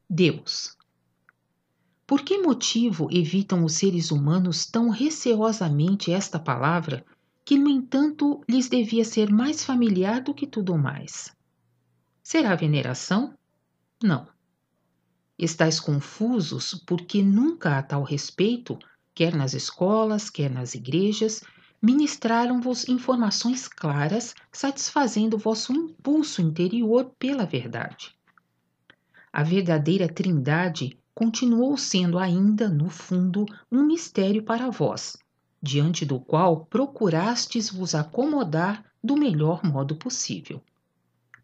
Deus. Por que motivo evitam os seres humanos tão receosamente esta palavra, que, no entanto, lhes devia ser mais familiar do que tudo mais? Será veneração? Não. Estais confusos porque nunca a tal respeito, quer nas escolas, quer nas igrejas, ministraram-vos informações claras, satisfazendo vosso impulso interior pela verdade. A verdadeira Trindade continuou sendo ainda, no fundo, um mistério para vós, diante do qual procurastes vos acomodar do melhor modo possível.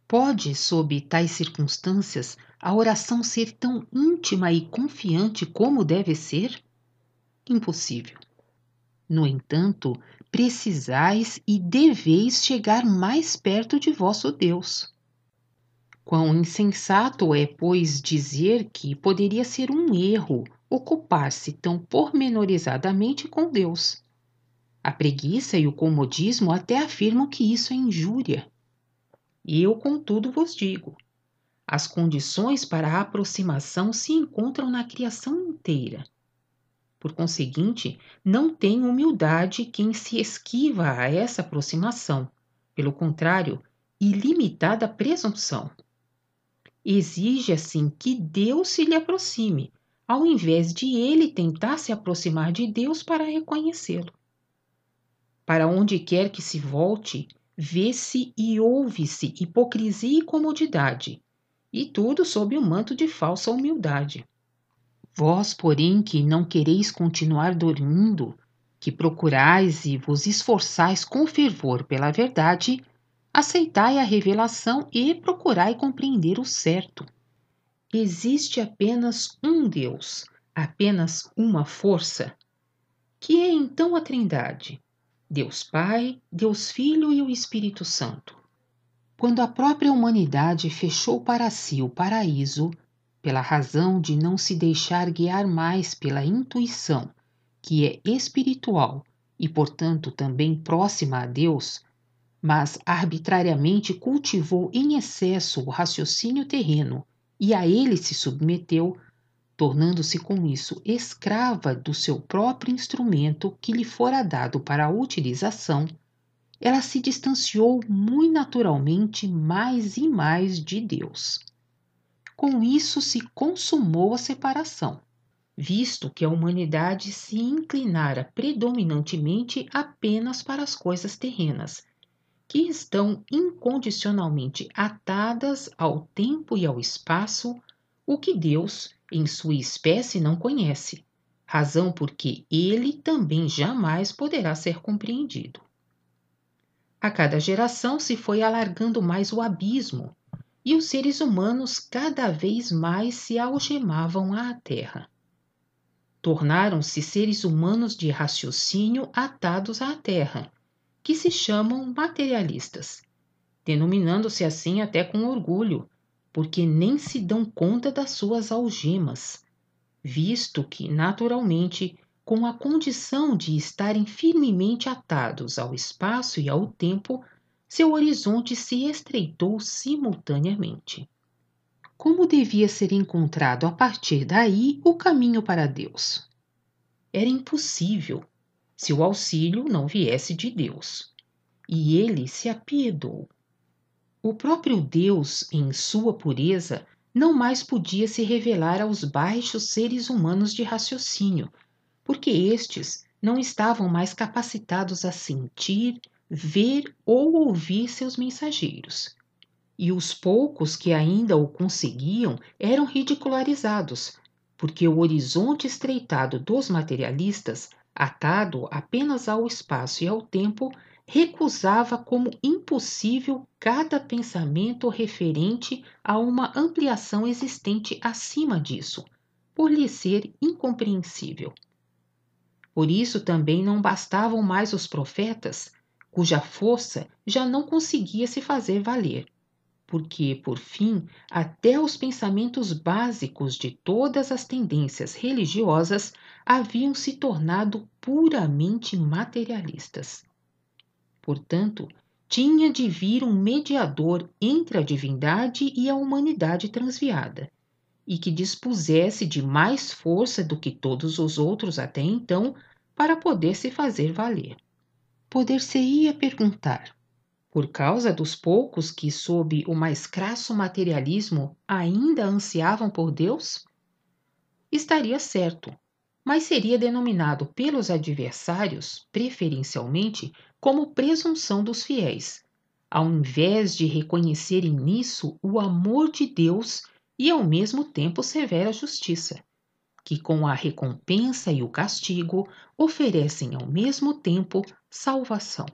Pode, sob tais circunstâncias, a oração ser tão íntima e confiante como deve ser? Impossível. No entanto, precisais e deveis chegar mais perto de vosso Deus. Quão insensato é, pois, dizer que poderia ser um erro ocupar-se tão pormenorizadamente com Deus. A preguiça e o comodismo até afirmam que isso é injúria. Eu, contudo, vos digo: as condições para a aproximação se encontram na criação inteira. Por conseguinte, não tem humildade quem se esquiva a essa aproximação. Pelo contrário, ilimitada presunção. Exige, assim, que Deus se lhe aproxime, ao invés de ele tentar se aproximar de Deus para reconhecê-lo. Para onde quer que se volte, vê-se e ouve-se hipocrisia e comodidade, e tudo sob o manto de falsa humildade. Vós, porém, que não quereis continuar dormindo, que procurais e vos esforçais com fervor pela verdade, aceitai a revelação e procurai compreender o certo. Existe apenas um Deus, apenas uma força. Que é então a Trindade? Deus Pai, Deus Filho e o Espírito Santo. Quando a própria humanidade fechou para si o paraíso, pela razão de não se deixar guiar mais pela intuição, que é espiritual e, portanto, também próxima a Deus, mas arbitrariamente cultivou em excesso o raciocínio terreno e a ele se submeteu, tornando-se com isso escrava do seu próprio instrumento que lhe fora dado para a utilização, ela se distanciou muito naturalmente mais e mais de Deus. Com isso se consumou a separação, visto que a humanidade se inclinara predominantemente apenas para as coisas terrenas, que estão incondicionalmente atadas ao tempo e ao espaço, o que Deus, em sua espécie, não conhece, razão porque ele também jamais poderá ser compreendido. A cada geração se foi alargando mais o abismo, e os seres humanos cada vez mais se algemavam à terra. Tornaram-se seres humanos de raciocínio atados à terra, que se chamam materialistas, denominando-se assim até com orgulho, porque nem se dão conta das suas algemas, visto que, naturalmente, com a condição de estarem firmemente atados ao espaço e ao tempo, seu horizonte se estreitou simultaneamente. Como devia ser encontrado a partir daí o caminho para Deus? Era impossível, se o auxílio não viesse de Deus. E ele se apiedou. O próprio Deus, em sua pureza, não mais podia se revelar aos baixos seres humanos de raciocínio, porque estes não estavam mais capacitados a sentir, ver ou ouvir seus mensageiros. E os poucos que ainda o conseguiam eram ridicularizados, porque o horizonte estreitado dos materialistas, atado apenas ao espaço e ao tempo, recusava como impossível cada pensamento referente a uma ampliação existente acima disso, por lhe ser incompreensível. Por isso também não bastavam mais os profetas, cuja força já não conseguia se fazer valer, porque, por fim, até os pensamentos básicos de todas as tendências religiosas haviam se tornado puramente materialistas. Portanto, tinha de vir um mediador entre a divindade e a humanidade transviada, e que dispusesse de mais força do que todos os outros até então para poder se fazer valer. Poder-se-ia perguntar: por causa dos poucos que, sob o mais crasso materialismo, ainda ansiavam por Deus? Estaria certo, mas seria denominado pelos adversários, preferencialmente, como presunção dos fiéis, ao invés de reconhecerem nisso o amor de Deus e ao mesmo tempo severa justiça, que com a recompensa e o castigo oferecem ao mesmo tempo salvação.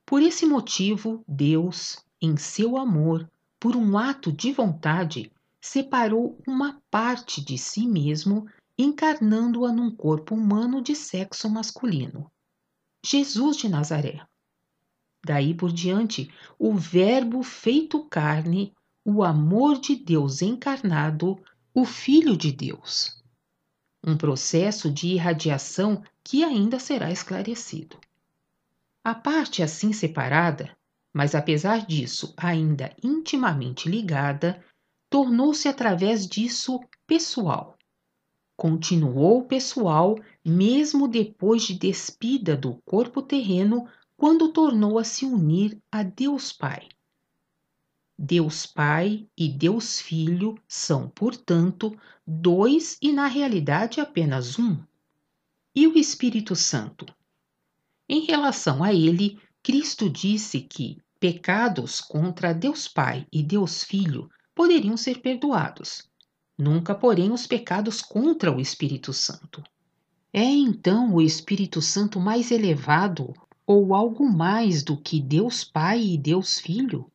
Por esse motivo, Deus, em seu amor, por um ato de vontade, separou uma parte de si mesmo, encarnando-a num corpo humano de sexo masculino, Jesus de Nazaré. Daí por diante, o Verbo feito carne, o amor de Deus encarnado, o Filho de Deus. Um processo de irradiação que ainda será esclarecido. A parte assim separada, mas apesar disso ainda intimamente ligada, tornou-se através disso pessoal. Continuou pessoal mesmo depois de despida do corpo terreno, quando tornou a se unir a Deus Pai. Deus Pai e Deus Filho são, portanto, dois e na realidade apenas um. E o Espírito Santo? Em relação a ele, Cristo disse que pecados contra Deus Pai e Deus Filho poderiam ser perdoados, nunca, porém, os pecados contra o Espírito Santo. É então o Espírito Santo mais elevado ou algo mais do que Deus Pai e Deus Filho?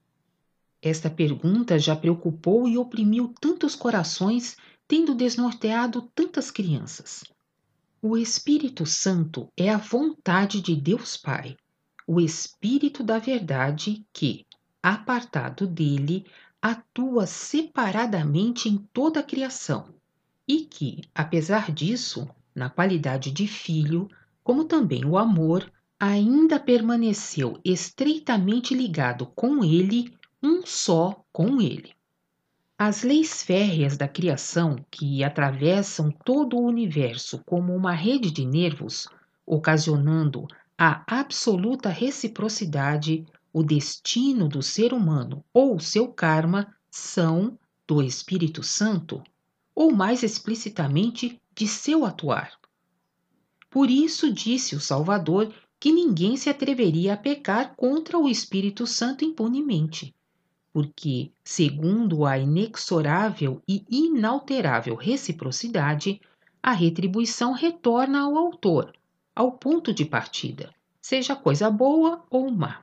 Esta pergunta já preocupou e oprimiu tantos corações, tendo desnorteado tantas crianças. O Espírito Santo é a vontade de Deus Pai, o Espírito da verdade que, apartado dele, atua separadamente em toda a criação e que, apesar disso, na qualidade de filho, como também o amor, ainda permaneceu estreitamente ligado com ele, um só com ele. As leis férreas da criação, que atravessam todo o universo como uma rede de nervos, ocasionando a absoluta reciprocidade, o destino do ser humano ou seu karma, são do Espírito Santo, ou mais explicitamente, de seu atuar. Por isso disse o Salvador que ninguém se atreveria a pecar contra o Espírito Santo impunemente, porque, segundo a inexorável e inalterável reciprocidade, a retribuição retorna ao autor, ao ponto de partida, seja coisa boa ou má.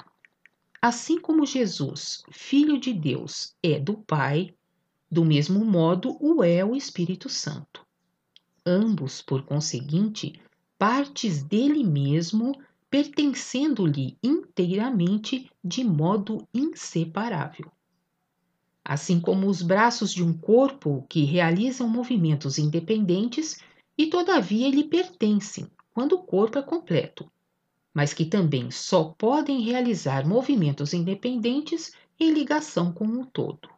Assim como Jesus, Filho de Deus, é do Pai, do mesmo modo o é o Espírito Santo. Ambos, por conseguinte, partes dele mesmo, pertencendo-lhe inteiramente de modo inseparável. Assim como os braços de um corpo que realizam movimentos independentes e todavia lhe pertencem quando o corpo é completo, mas que também só podem realizar movimentos independentes em ligação com o todo.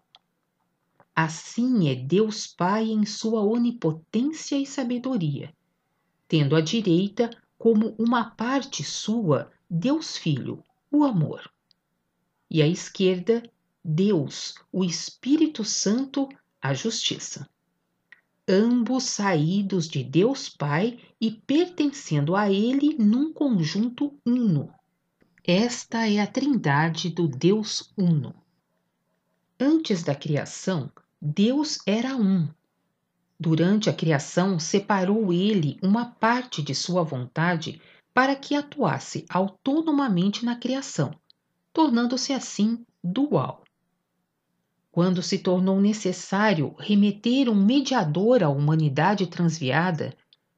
Assim é Deus Pai em sua onipotência e sabedoria, tendo à direita como uma parte sua Deus Filho, o amor, e à esquerda Deus, o Espírito Santo, a justiça. Ambos saídos de Deus Pai e pertencendo a Ele num conjunto uno. Esta é a trindade do Deus Uno. Antes da criação, Deus era um. Durante a criação, separou Ele uma parte de sua vontade para que atuasse autonomamente na criação, tornando-se assim dual. Quando se tornou necessário remeter um mediador à humanidade transviada,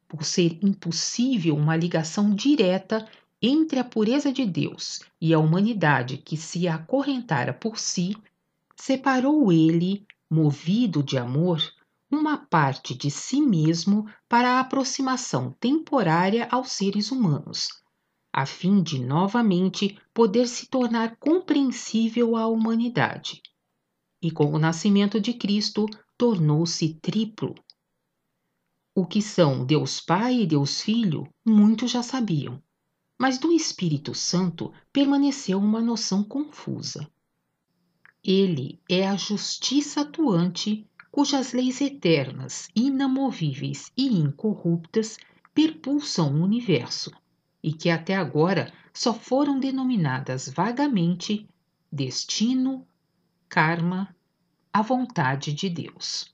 por ser impossível uma ligação direta entre a pureza de Deus e a humanidade que se acorrentara por si, separou ele, movido de amor, uma parte de si mesmo para a aproximação temporária aos seres humanos, a fim de novamente poder se tornar compreensível à humanidade. E com o nascimento de Cristo, tornou-se triplo. O que são Deus Pai e Deus Filho, muitos já sabiam, mas do Espírito Santo permaneceu uma noção confusa. Ele é a justiça atuante, cujas leis eternas, inamovíveis e incorruptas perpulsam o universo, e que até agora só foram denominadas vagamente destino, karma, a vontade de Deus.